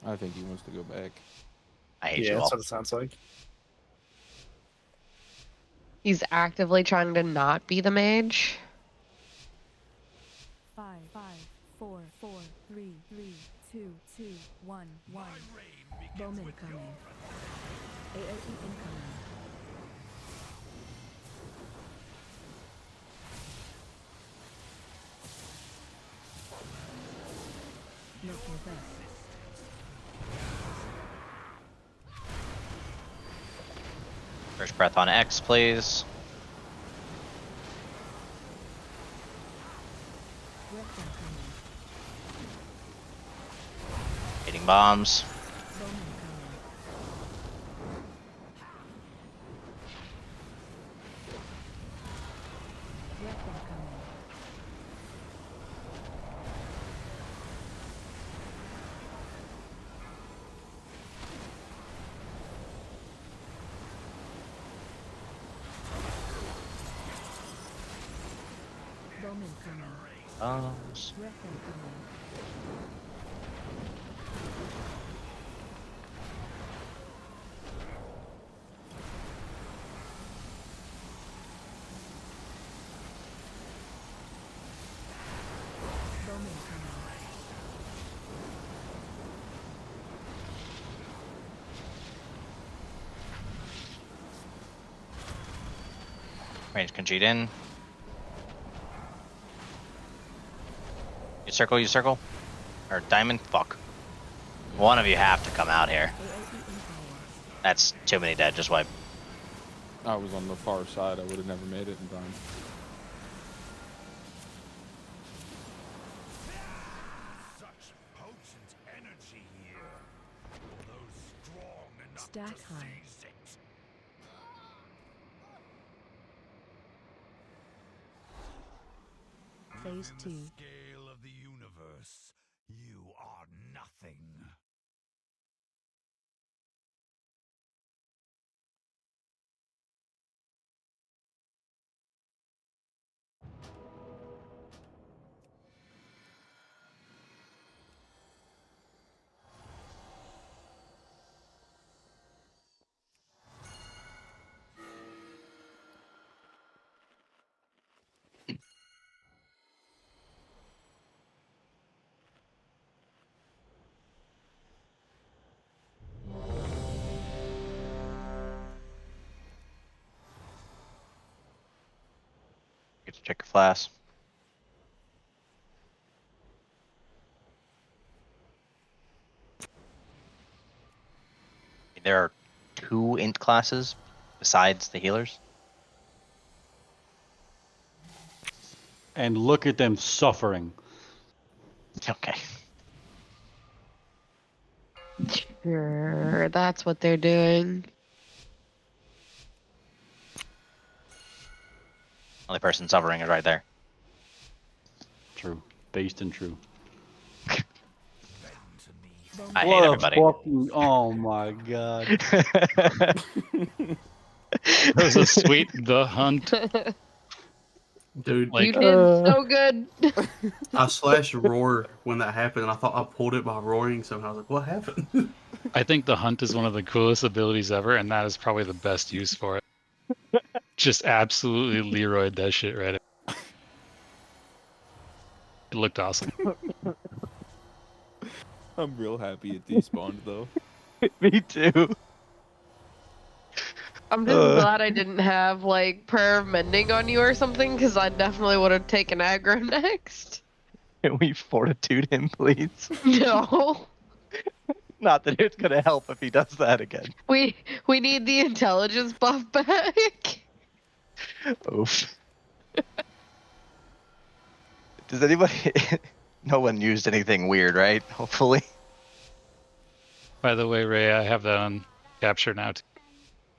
I think he wants to go back. I hate Yeah, you that's all. what it sounds like. He's actively trying to not be the mage. 5, 4, 4, 3, 2, 2, 1, 1. Bowman coming. AOE incoming. Look your best. First breath on X, please. Breath incoming. Hitting bombs. Bowman coming. Breath incoming. Bowman coming. Bombs. Breath incoming. Bowman coming. Range can cheat in. You circle. Or diamond? Fuck. One of you have to come out here. That's too many dead, just wipe. I was on the far side. I would have never made it in time. Such potent energy here. Those strong enough Stack to high. seize it. Phase 2. In the scale of the universe, you are nothing. Check your flask. There are 2 int classes besides the healers. And look at them suffering. Okay. Sure, that's what they're doing. Only person suffering is right there. True. Based and true. I hate everybody. Oh my god. That was a sweet The Hunt. Dude, You did so good. I slashed roar when that happened, and I thought I pulled it by roaring somehow. I was like, what happened? I think The Hunt is one of the coolest abilities ever, and that is probably the best use for it. Just absolutely Leroyed that shit right. It looked awesome. I'm real happy it despawned though. Me too. I'm just glad I didn't have like prayer of mending on you or something, because I definitely would have taken aggro next. Can we fortitude him, please? No. Not that it's gonna help if he does that again. We need the intelligence buff back. Oof. Does anybody? No one used anything weird, right? Hopefully. By the way, Ray, I have that on capture now.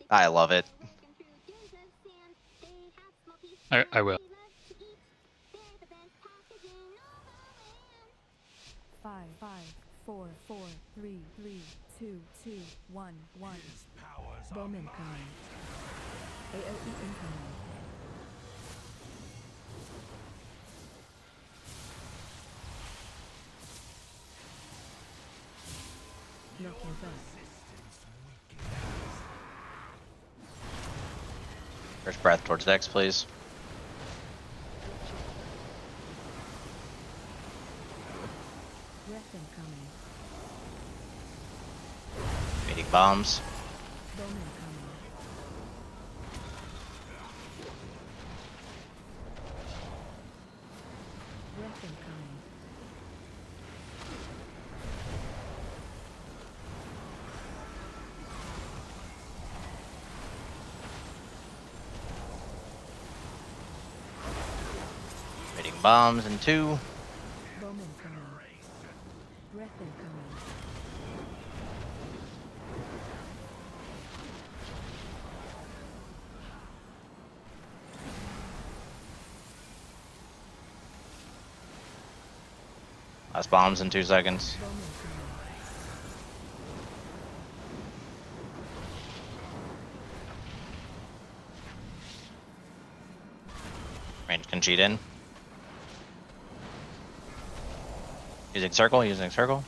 I love it. I will. 5, 4, 4, 3, 3, 2, 2, 1, 1. Bomb incoming. AOE incoming. Knocking back. First breath towards Dex, please. Breath incoming. Meeting bombs. Bomb incoming. Breath incoming. Meeting bombs in 2. Bomb incoming. Breath incoming. Last bombs in 2 seconds. Bomb incoming. Range can cheat in. Using circle, using circle.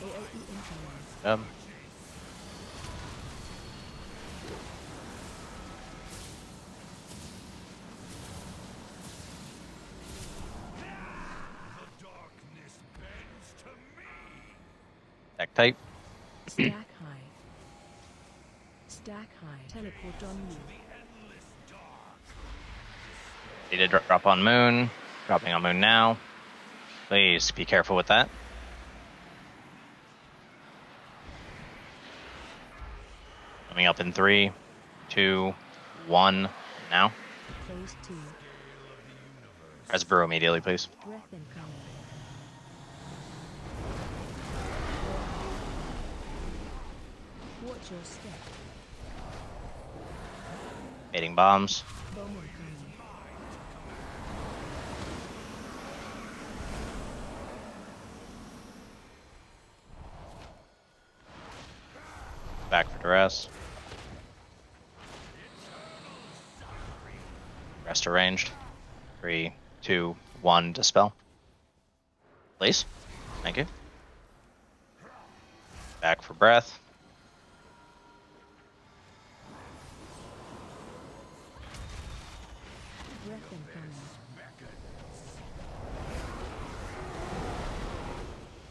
AOE incoming. Yep. Deck type. Stack high. Stack high. Teleport on you. Need to drop on moon. Dropping on moon now. Please be careful with that. Coming up in 3, 2, 1. Now. Phase 2. Press brew immediately, please. Breath incoming. Watch your step. Hitting bombs. Bomb incoming. Back for duress. Rest arranged. 3, 2, 1. Dispel. Please. Thank you. Back for breath. Breath incoming.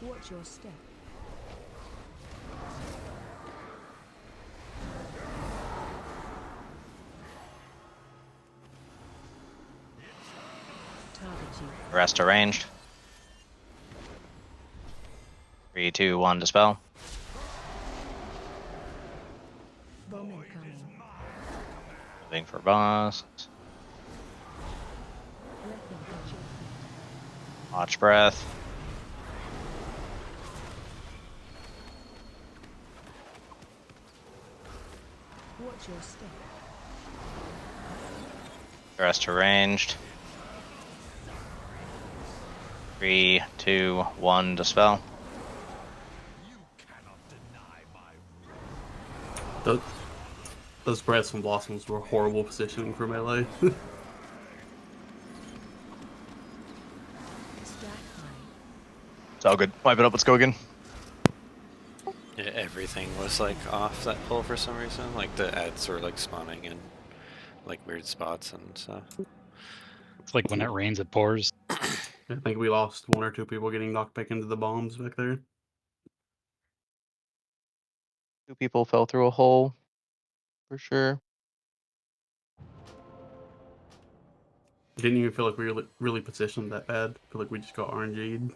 Watch your step. Rest arranged. 3, 2, 1, dispel. Bowman coming. Moving for boss. Breath incoming. Watch breath. Watch your step. Rest arranged. 3, 2, 1, dispel. Those breaths from blossoms were horrible positioning for melee. It's all good. Wipe it up. Let's go again. Yeah, everything was like off that pull for some reason. Like the ads were like spawning in like weird spots and stuff. It's like when it rains, it pours. I think we lost 1 or 2 people getting knocked back into the bombs back there. 2 people fell through a hole. For sure. Didn't even feel like we were really positioned that bad. I feel like we just got RNG'd.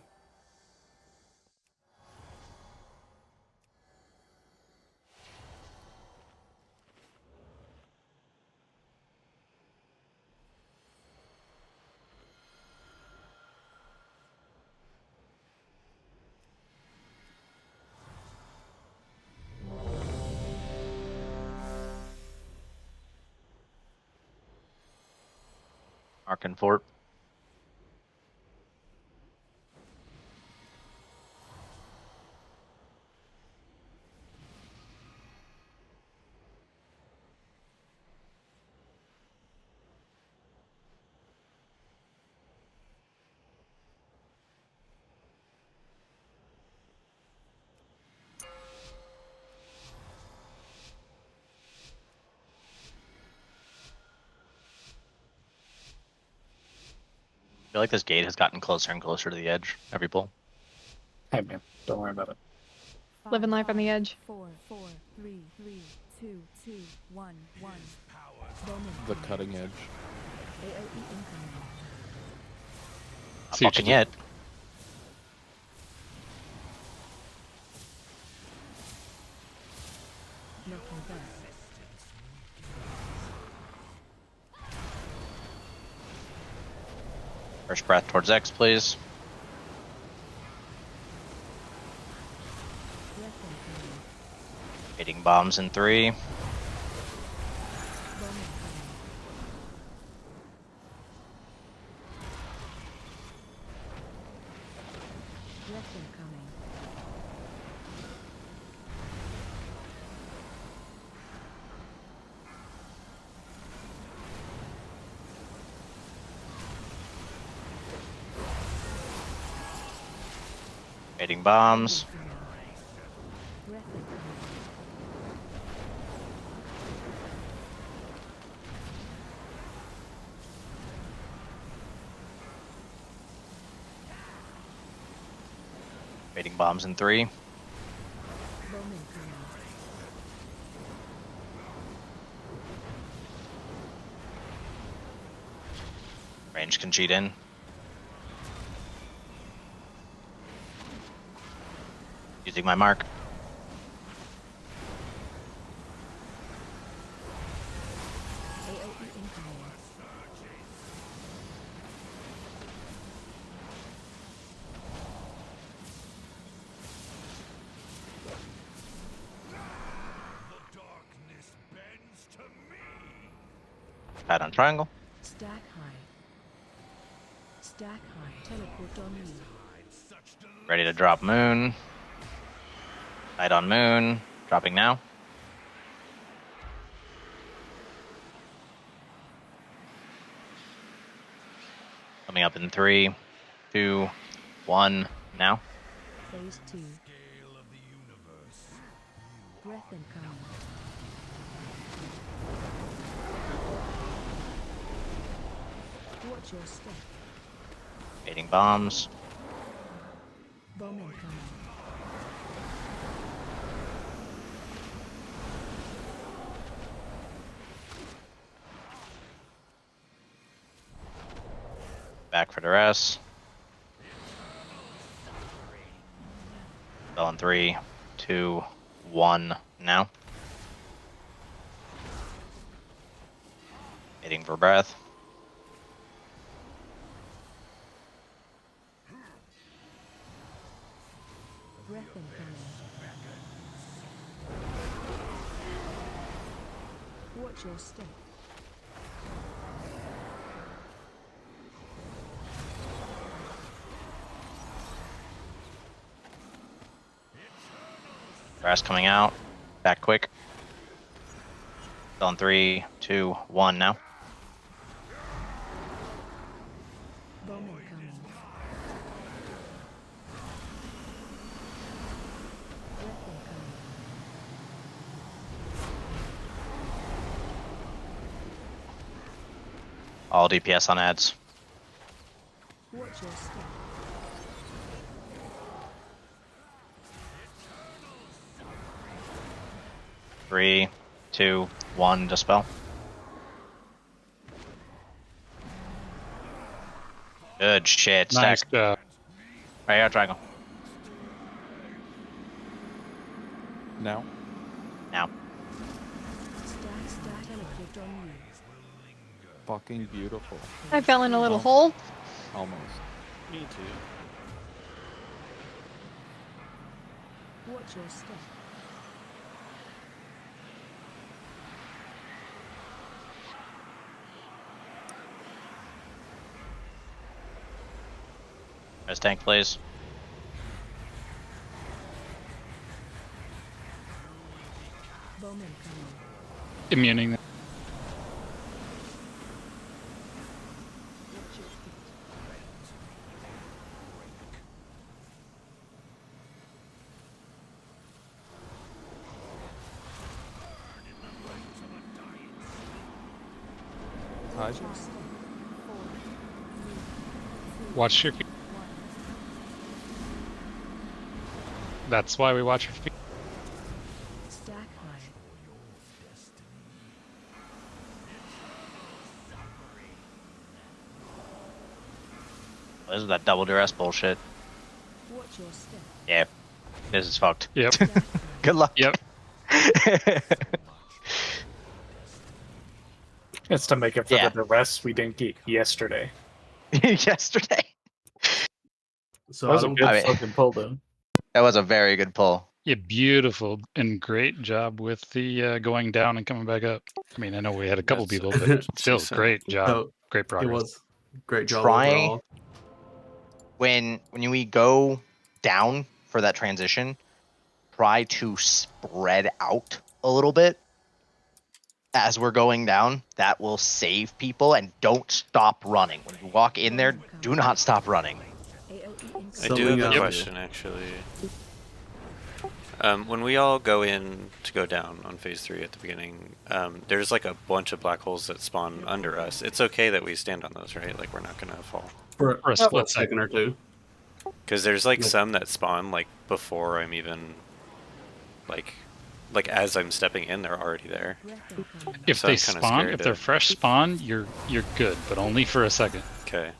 Arkin Fort. I feel like this gate has gotten closer and closer to the edge every pull. Hey man, don't worry about it. Living life on the edge. 4, 4, 3, 3, 2, 2, 1, 1. Bowman The coming. cutting edge. AOE incoming. Not See what fucking you did. yet. Knocking back. First breath towards X, please. Breath incoming. Hitting bombs in 3. Bowman coming. Breath incoming. Hitting bombs. Breath incoming. Hitting bombs in 3. Bowman coming. Range can cheat in. Using my mark. AOE incoming. Pad on triangle. Stack high. Stack high. Teleport on you. Ready to drop moon. Light on moon. Dropping now. Coming up in 3, 2, 1, now. Phase 2. Breath incoming. Watch your step. Hitting bombs. Bowman coming. Back for duress. Spell in 3, 2, 1 now. Waiting for breath. Breath incoming. Watch your step. Grass coming out. Back quick. Spell in 3, 2, 1 now. Bomb incoming. Breath incoming. All DPS on ads. Watch your step. 3, 2, 1, dispel. Good shit. Nice Stack. job. Right here, triangle. Now. Now. Stack teleport on you. Fucking beautiful. I fell in a little hole. Almost. Me too. Watch your step. Res tank, please. Bomb incoming. Immuning them. Watch your feet. Hi. Watch your step. 4, 3, Watch your feet. That's why we watch your feet. stack high. This is that double duress bullshit. Watch your step. Yeah. This is fucked. Yep. Stack high. Good luck. Yep. It's to make up for Yeah. the rest we didn't get yesterday. Yesterday. So That was I a don't. good I mean- fucking pull, though. That was a very good pull. Yeah, beautiful and great job with the going down and coming back up. I mean, I know we had a couple That's people, but still, decent. great job. So Great it progress. was great job Try- overall. When we go down for that transition, try to spread out a little bit as we're going down. That will save people, and don't stop running. When you walk in there, do not stop running. AOE incoming. I do have a Something, question, actually. When we all go in to go down on phase 3 at the beginning, there's like a bunch of black holes that spawn under us. It's okay that we stand on those, right? Like, we're not gonna fall. For For a a split second or two. Because there's like Like- some that spawn like before I'm even like as I'm stepping in, they're already there. Breath incoming. If So they I'm kinda spawn, scared if they're to- fresh spawn, you're good, but only for a second. Okay.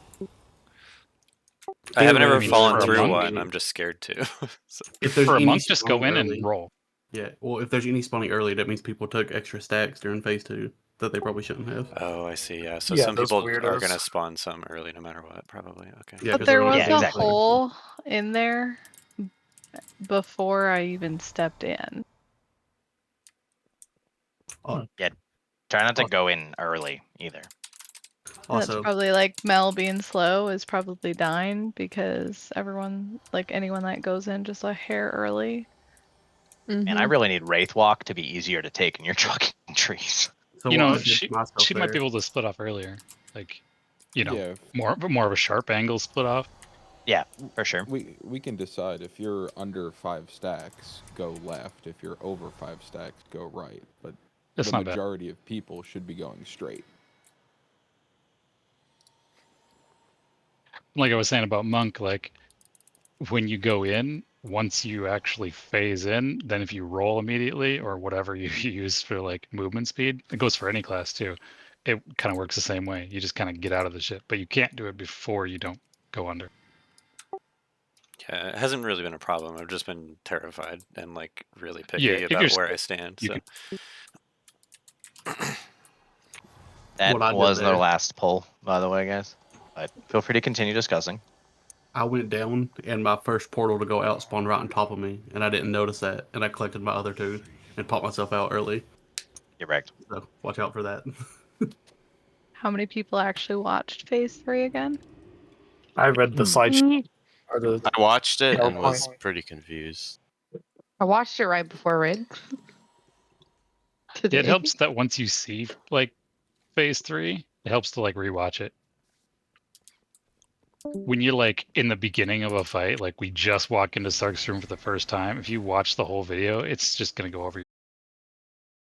I haven't Either way, ever I mean, fallen for a through monk- one. I'm just scared to. So- If there's For a any monk, just go spawning in early- and roll. Yeah. Well, if there's any spawning early, that means people took extra stacks during phase 2 that they probably shouldn't have. Oh, I see. Yeah. So Yeah, some those people are weirdos. gonna spawn some early, no matter what. Probably. Okay. Yeah, But 'cause there they're was like- Yeah, a exactly. hole in there before I even stepped in. Try not to go in early either. Also, That's probably like Mel being slow is probably dying because everyone, like anyone that goes in just a hair early. And Mm-hmm. I really need Wraith Walk to be easier to take in your trucking trees. so You what know, I did she myself might be there- able to split off earlier. Like, you know, Yeah, more of a sharp angle split off. Yeah, for sure. we can decide if you're under 5 stacks, go left. If you're over 5 stacks, go right. But That's the not bad. majority of people should be going straight. Like I was saying about monk, like when you go in, once you actually phase in, then if you roll immediately or whatever you use for like movement speed, it goes for any class too. it kind of works the same way. You just kind of get out of the ship, but you can't do it before you don't go under. Yeah, it hasn't really been a problem. I've just been terrified and like really picky Yeah, if about you're where I scared, stand. you So That What I did was the there- last poll, by the way, guys. But feel free to continue discussing. I went down, and my first portal to go out spawned right on top of me, and I didn't notice that, and I collected my other two and popped myself out early. You're wrecked. So watch out for that. How many people actually watched Phase 3 again? I read the slideshow. Or the I watched it and was PowerPoint. pretty confused. I watched it right before Red. Today. It helps that once you see like phase 3, it helps to like rewatch it. When you're like in the beginning of a fight, like we just walk into Sark's room for the first time, if you watch the whole video, it's just gonna go over your